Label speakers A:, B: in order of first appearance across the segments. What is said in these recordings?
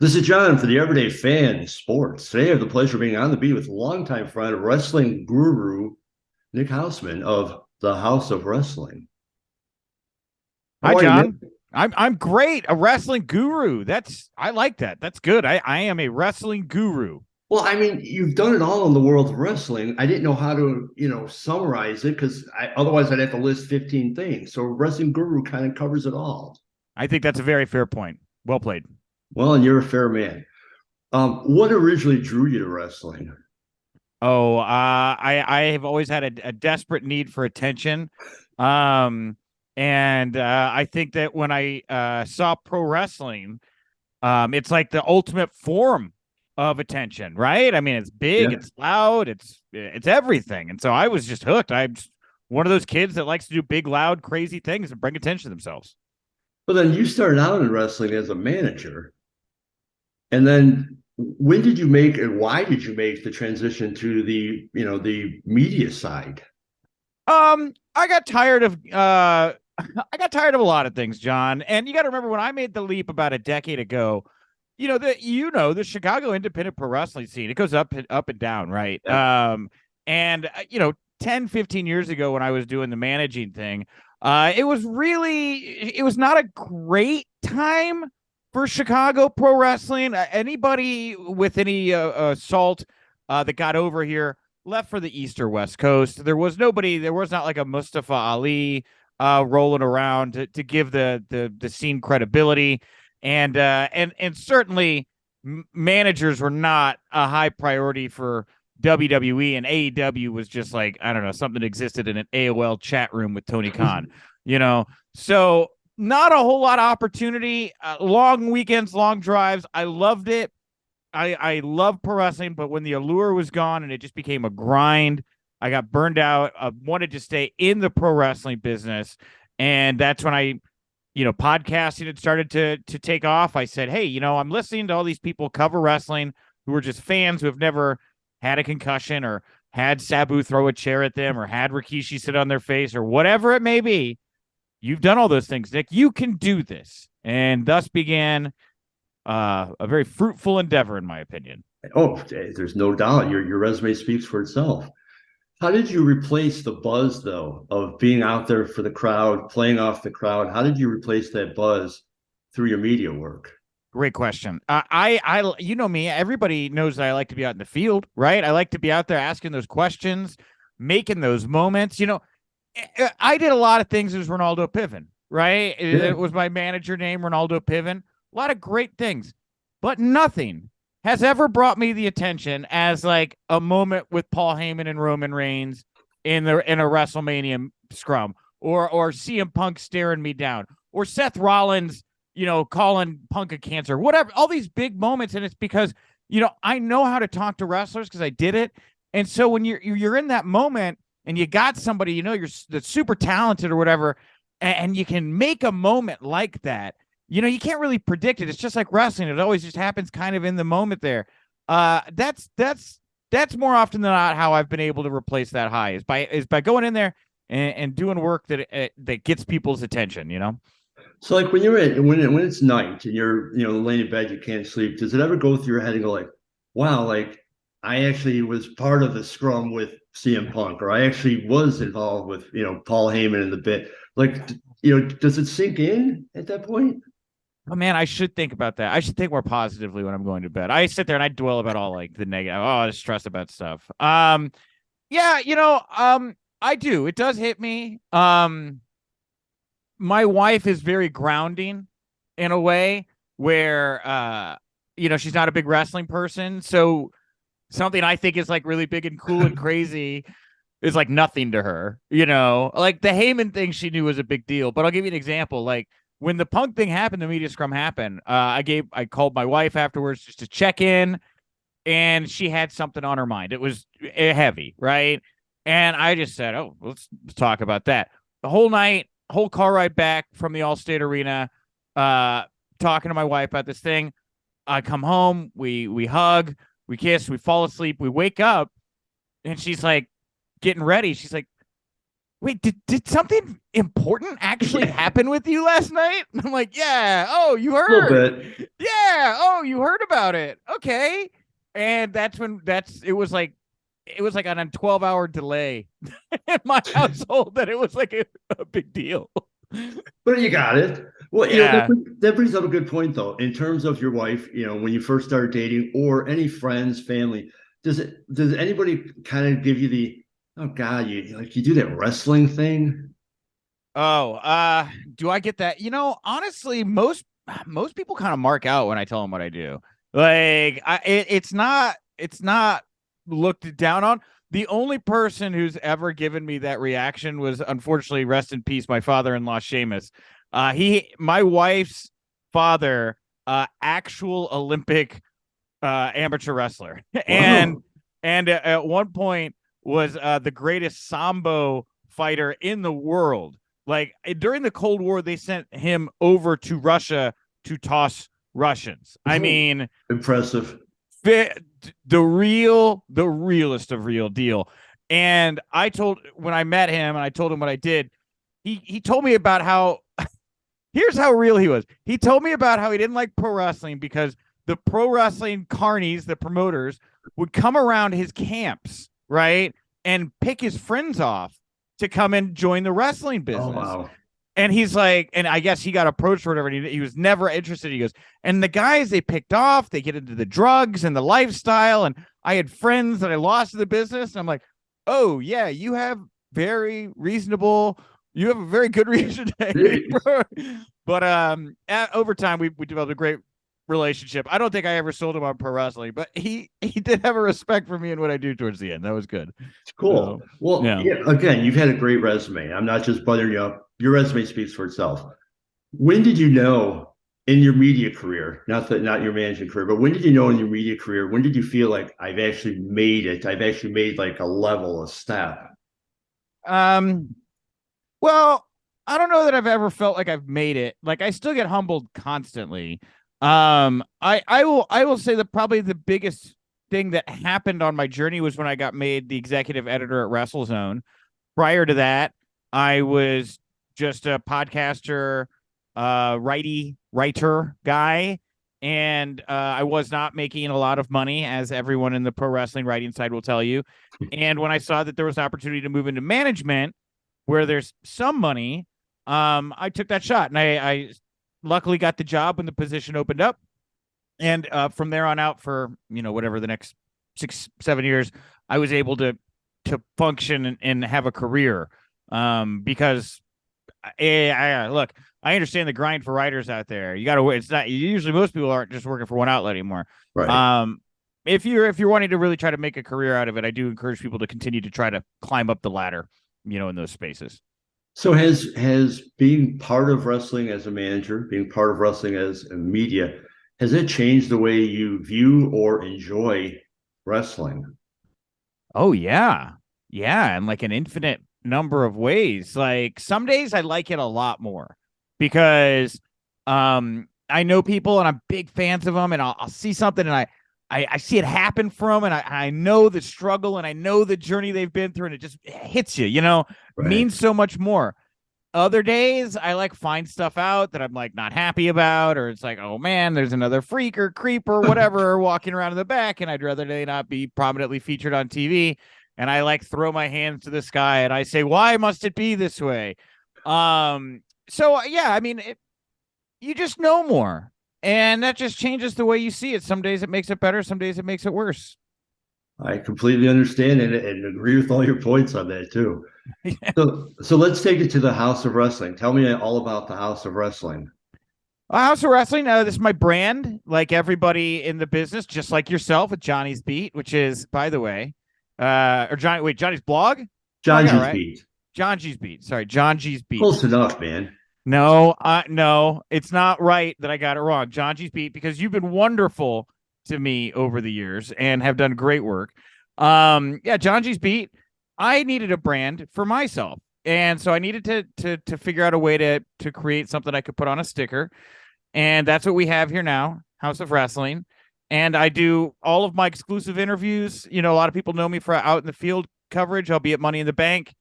A: This is John for the Everyday Fan Sports. Today I have the pleasure of being on the beat with longtime friend, wrestling guru Nick Hausman of the House of Wrestling.
B: Hi,
A: How are you, Nick?
B: John. I'm great. A wrestling guru. I like that. That's good. I am a wrestling guru.
A: Well, I mean, you've done it all in the world of wrestling. I didn't know how to, summarize it because otherwise I'd have to list 15 things. So wrestling guru kind of covers it all.
B: I think that's a very fair point. Well played.
A: Well, and you're a fair man. What originally drew you to wrestling?
B: I have always had a desperate need for attention. Um, and I think that when I saw pro wrestling, it's like the ultimate form of attention, right? I mean, it's big,
A: Yeah.
B: it's loud, it's everything. And so I was just hooked. I'm just one of those kids that likes to do big, loud, crazy things and bring attention to themselves.
A: But then you started out in wrestling as a manager. And then when did you make and why did you make the transition to the media side?
B: I got tired of I got tired of a lot of things, John. And you got to remember when I made the leap about a decade ago, the Chicago independent pro wrestling scene, it goes up and down, right?
A: Yeah.
B: And 10, 15 years ago when I was doing the managing thing, it was not a great time for Chicago pro wrestling. Anybody with any salt that got over here left for the East or West Coast. There was nobody. There was not like a Mustafa Ali rolling around to give the scene credibility, and certainly managers were not a high priority for WWE, and AEW was just like, I don't know, something that existed in an AOL chat room with Tony Khan, So not a whole lot of opportunity. Long weekends, long drives. I loved it. I love pro wrestling, but when the allure was gone and it just became a grind, I got burned out. I wanted to stay in the pro wrestling business, and that's when podcasting had started to take off. I said, hey, I'm listening to all these people cover wrestling who are just fans who have never had a concussion or had Sabu throw a chair at them or had Rikishi sit on their face or whatever it may be. You've done all those things, Nick. You can do this, and thus began a very fruitful endeavor, in my opinion.
A: Oh, there's no doubt your resume speaks for itself. How did you replace the buzz though of being out there for the crowd, playing off the crowd? How did you replace that buzz through your media work?
B: Great question. You know me. Everybody knows that I like to be out in the field, right? I like to be out there asking those questions, making those moments. I did a lot of things as Ronaldo Piven, right?
A: Yeah.
B: It was my manager name, Ronaldo Piven. A lot of great things, but nothing has ever brought me the attention as like a moment with Paul Heyman and Roman Reigns in a WrestleMania scrum, or CM Punk staring me down, or Seth Rollins, calling Punk a cancer, whatever. All these big moments, and it's because I know how to talk to wrestlers because I did it, and so when you're in that moment and you got somebody that's super talented or whatever, and you can make a moment like that. You can't really predict it. It's just like wrestling. It always just happens kind of in the moment there. That's more often than not how I've been able to replace that high is by going in there and doing work that gets people's attention.
A: So like when you're when it's night and you're laying in bed, you can't sleep. Does it ever go through your head and go like, wow, like I actually was part of the scrum with CM Punk, or I actually was involved with Paul Heyman in the bit. Like does it sink in at that point?
B: Oh man, I should think about that. I should think more positively when I'm going to bed. I sit there and I dwell about all like the negative. Oh, I stress about stuff. Yeah, I do. It does hit me. My wife is very grounding in a way where she's not a big wrestling person. So something I think is like really big and cool and crazy is like nothing to her. Like the Heyman thing she knew was a big deal. But I'll give you an example. Like when the Punk thing happened, the media scrum happened. I called my wife afterwards just to check in, and she had something on her mind. It was heavy, right? And I just said, "Oh, let's talk about that." The whole night, whole car ride back from the Allstate Arena, talking to my wife about this thing. I come home, we hug, we kiss, we fall asleep, we wake up, and she's like getting ready. She's like, wait, did something important actually happen with you last night? I'm like, yeah. Oh, you
A: A little
B: heard?
A: bit.
B: Yeah. Oh, you heard about it? Okay. And it was like on a 12-hour delay in my household that it was like a big deal.
A: But you got it. Well,
B: Yeah.
A: that brings up a good point, though. In terms of your wife, when you first started dating, or any friends, family, does anybody kind of give you the, oh God, you do that wrestling thing?
B: Oh, do I get that? Honestly, most people kind of mark out when I tell them what I do. Like, it's not looked down on. The only person who's ever given me that reaction was, unfortunately, rest in peace, my father-in-law Seamus. My wife's father, actual Olympic amateur wrestler, and
A: Wow.
B: at one point was the greatest sambo fighter in the world. Like, during the Cold War, they sent him over to Russia to toss Russians. I mean,
A: Impressive.
B: the realest of real deal. And when I met him and I told him what I did, he told me about how here's how real he was. He told me about how he didn't like pro wrestling because the pro wrestling carnies, the promoters, would come around his camps, right? And pick his friends off to come and join the wrestling
A: Oh,
B: business.
A: wow.
B: And he's like, and I guess he got approached or whatever. And he was never interested. He goes, and the guys they picked off, they get into the drugs and the lifestyle. And I had friends that I lost to the business. And I'm like, oh, yeah, you have a very good reason to hate me, bro. But over time, we developed a great relationship. I don't think I ever sold him on pro wrestling, but he did have a respect for me and what I do towards the end. That was good.
A: Cool.
B: So,
A: Well,
B: yeah.
A: yeah, again, you've had a great resume. I'm not just buttering you up. Your resume speaks for itself. When did you know in your media career, not your management career, but when did you know in your media career, when did you feel like I've actually made it? I've actually made like a level, a step.
B: Um, well, I don't know that I've ever felt like I've made it. Like, I still get humbled constantly. I will say that probably the biggest thing that happened on my journey was when I got made the executive editor at WrestleZone. Prior to that, I was just a podcaster, writer guy, and I was not making a lot of money, as everyone in the pro wrestling writing side will tell you. And when I saw that there was an opportunity to move into management, where there's some money, I took that shot, and I luckily got the job when the position opened up. And from there on out, for whatever the next 6-7 years, I was able to function and have a career. Because look, I understand the grind for writers out there. You got to. It's not usually, most people aren't just working for one outlet anymore.
A: Right.
B: If you're wanting to really try to make a career out of it, I do encourage people to continue to try to climb up the ladder, in those spaces.
A: So has being part of wrestling as a manager, being part of wrestling as a media, has it changed the way you view or enjoy wrestling?
B: Oh yeah. Yeah, and like an infinite number of ways. Like, some days I like it a lot more because I know people and I'm big fans of them, and I'll see something and I see it happen from, and I know the struggle and I know the journey they've been through, and it just hits you,
A: Right.
B: means so much more. Other days I like find stuff out that I'm like not happy about, or it's like, oh man, there's another freak or creep or whatever walking around in the back, and I'd rather they not be prominently featured on TV. And I like throw my hands to the sky and I say, why must it be this way? So yeah, I mean, you just know more, and that just changes the way you see it. Some days it makes it better, some days it makes it worse.
A: I completely understand and agree with all your points on that too. So let's take it to the House of Wrestling. Tell me all about the House of Wrestling.
B: House of Wrestling, this is my brand, like everybody in the business, just like yourself, with Johnny's Beat, which is, by the way, Johnny's blog? Oh, I got it
A: Johngy's
B: right.
A: Beat.
B: Johngy's Beat. Sorry, Johngy's Beat.
A: Close enough, man.
B: No, it's not right that I got it wrong. Johngy's Beat, because you've been wonderful to me over the years and have done great work. Yeah, Johngy's Beat. I needed a brand for myself, and so I needed to figure out a way to create something I could put on a sticker, and that's what we have here now, House of Wrestling. And I do all of my exclusive interviews. A lot of people know me for out in the field coverage. I'll be at Money in the Bank.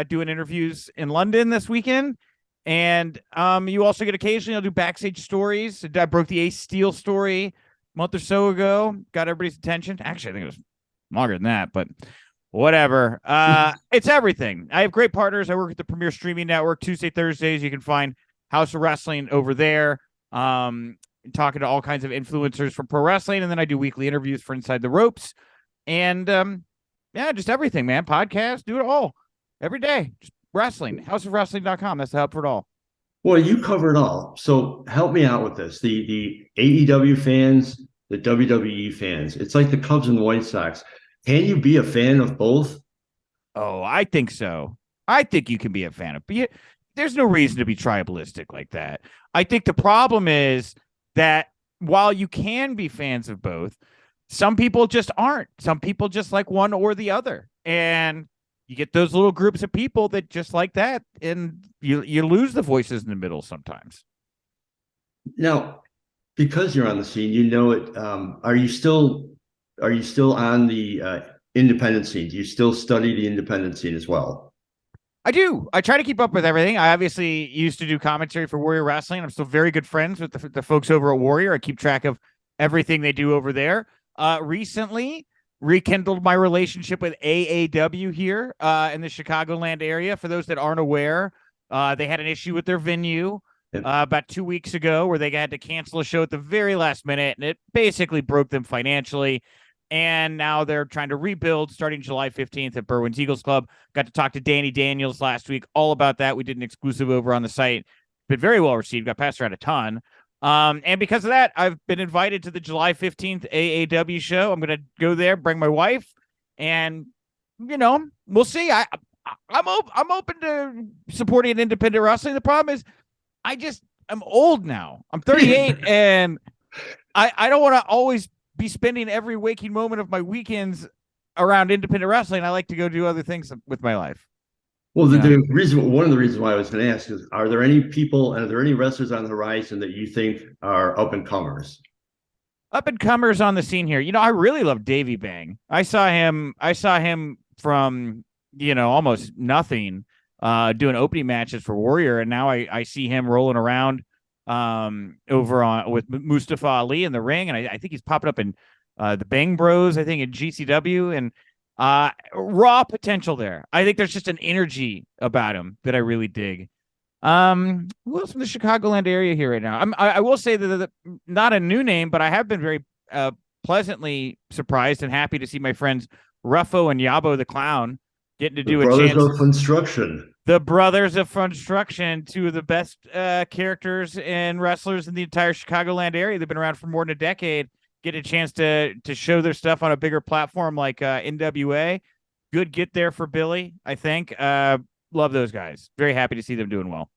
B: doing interviews in London this weekend. And you also get occasionally, I'll do backstage stories. I broke the Ace Steel story a month or so ago. Got everybody's attention. Actually, I think it was longer than that, but whatever. It's everything. I have great partners. I work with the Premier Streaming Network Tuesday, Thursdays. You can find House of Wrestling over there. Talking to all kinds of influencers from pro wrestling. And then I do weekly interviews for Inside the Ropes. And yeah, just everything, man. Podcast, do it all every day. Just wrestling. Houseofwrestling.com. That's the hub for it all.
A: Well, you cover it all. So help me out with this. The AEW fans, the WWE fans. It's like the Cubs and the White Sox. Can you be a fan of both?
B: Oh, I think so. I think you can be a fan of it. There's no reason to be tribalistic like that. I think the problem is that while you can be fans of both, some people just aren't. Some people just like one or the other. And you get those little groups of people that just like that, and you lose the voices in the middle sometimes.
A: Now, because you're on the scene, you know it. Are you still on the independent scene? Do you still study the independent scene as well?
B: I do. I try to keep up with everything. I obviously used to do commentary for Warrior Wrestling. I'm still very good friends with the folks over at Warrior. I keep track of everything they do over there. Recently rekindled my relationship with AAW here in the Chicagoland area. For those that aren't aware, they had an issue with their venue about 2 weeks ago where they had to cancel a show at the very last minute, and it basically broke them financially. And now they're trying to rebuild starting July 15th at Berwyn's Eagles Club. Got to talk to Danny Daniels last week all about that. We did an exclusive over on the site. Been very well received. Got passed around a ton. And because of that, I've been invited to the July 15th AAW show. I'm going to go there, bring my wife, and, we'll see. I'm open to supporting independent wrestling. The problem is I'm old now. I'm 38 and I don't want to always be spending every waking moment of my weekends around independent wrestling. I like to go do other things with my life.
A: Well, one of the reasons why I was going to ask is, are there any wrestlers on the horizon that you think are up and comers?
B: Up and comers on the scene here. I really love Davey Bang. I saw him from, almost nothing, doing opening matches for Warrior. And now I see him rolling around over with Mustafa Ali in the ring. And I think he's popping up in the Bang Bros, I think in GCW, and raw potential there. I think there's just an energy about him that I really dig. Who else from the Chicagoland area here right now? I will say that not a new name, but I have been very pleasantly surprised and happy to see my friends Ruffo and Yabo the Clown getting to do a chance.
A: Brothers of Construction.
B: The Brothers of Construction, two of the best characters and wrestlers in the entire Chicagoland area. They've been around for more than a decade. Get a chance to show their stuff on a bigger platform like NWA. Good get there for Billy, I think. Love those guys. Very happy to see them doing well.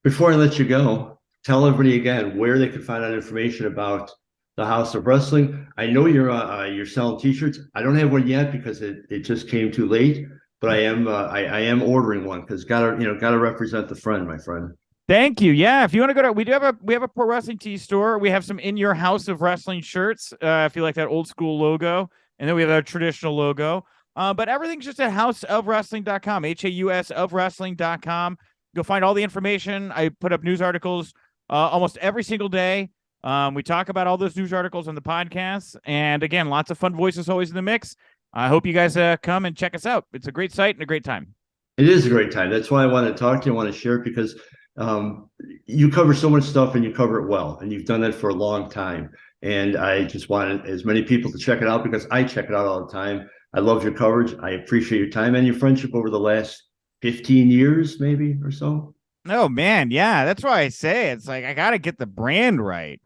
A: Before I let you go, tell everybody again where they can find out information about the House of Wrestling. I know you're selling T-shirts. I don't have one yet because it just came too late, but I am ordering one because gotta represent the friend, my friend.
B: Thank you. Yeah, if you want to go to, we have a pro wrestling tee store. We have some in your House of Wrestling shirts. If you like that old school logo, and then we have our traditional logo. But everything's just at houseofwrestling.com, HAUS of wrestling.com. You'll find all the information. I put up news articles almost every single day. We talk about all those news articles on the podcast. And again, lots of fun voices always in the mix. I hope you guys come and check us out. It's a great site and a great time.
A: It is a great time. That's why I want to talk to you. I want to share it because you cover so much stuff and you cover it well. And you've done that for a long time. And I just wanted as many people to check it out because I check it out all the time. I love your coverage. I appreciate your time and your friendship over the last 15 years, maybe or so.
B: Oh man, yeah, that's why I say it's like I gotta get the brand right?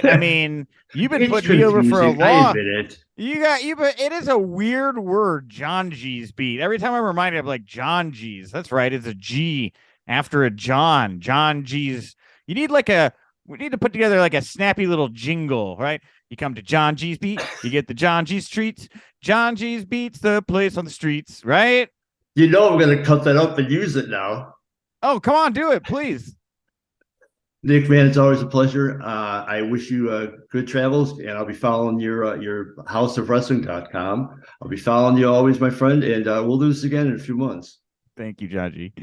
B: I mean, you've been putting me over for a long.
A: I admit it.
B: But it is a weird word, Johngy's beat. Every time I'm reminded of like Johngy's. That's right, it's a G after a John. Johngy's. We need to put together like a snappy little jingle, right? You come to John G's beat, you get the John G's treats. John G's beats the place on the streets, right?
A: I'm going to cut that up and use it now.
B: Oh, come on, do it, please.
A: Nick, man, it's always a pleasure. I wish you good travels, and I'll be following your houseofwrestling.com. I'll be following you always, my friend, and we'll do this again in a few months.
B: Thank you, Johngy.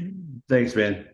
A: Thanks, man.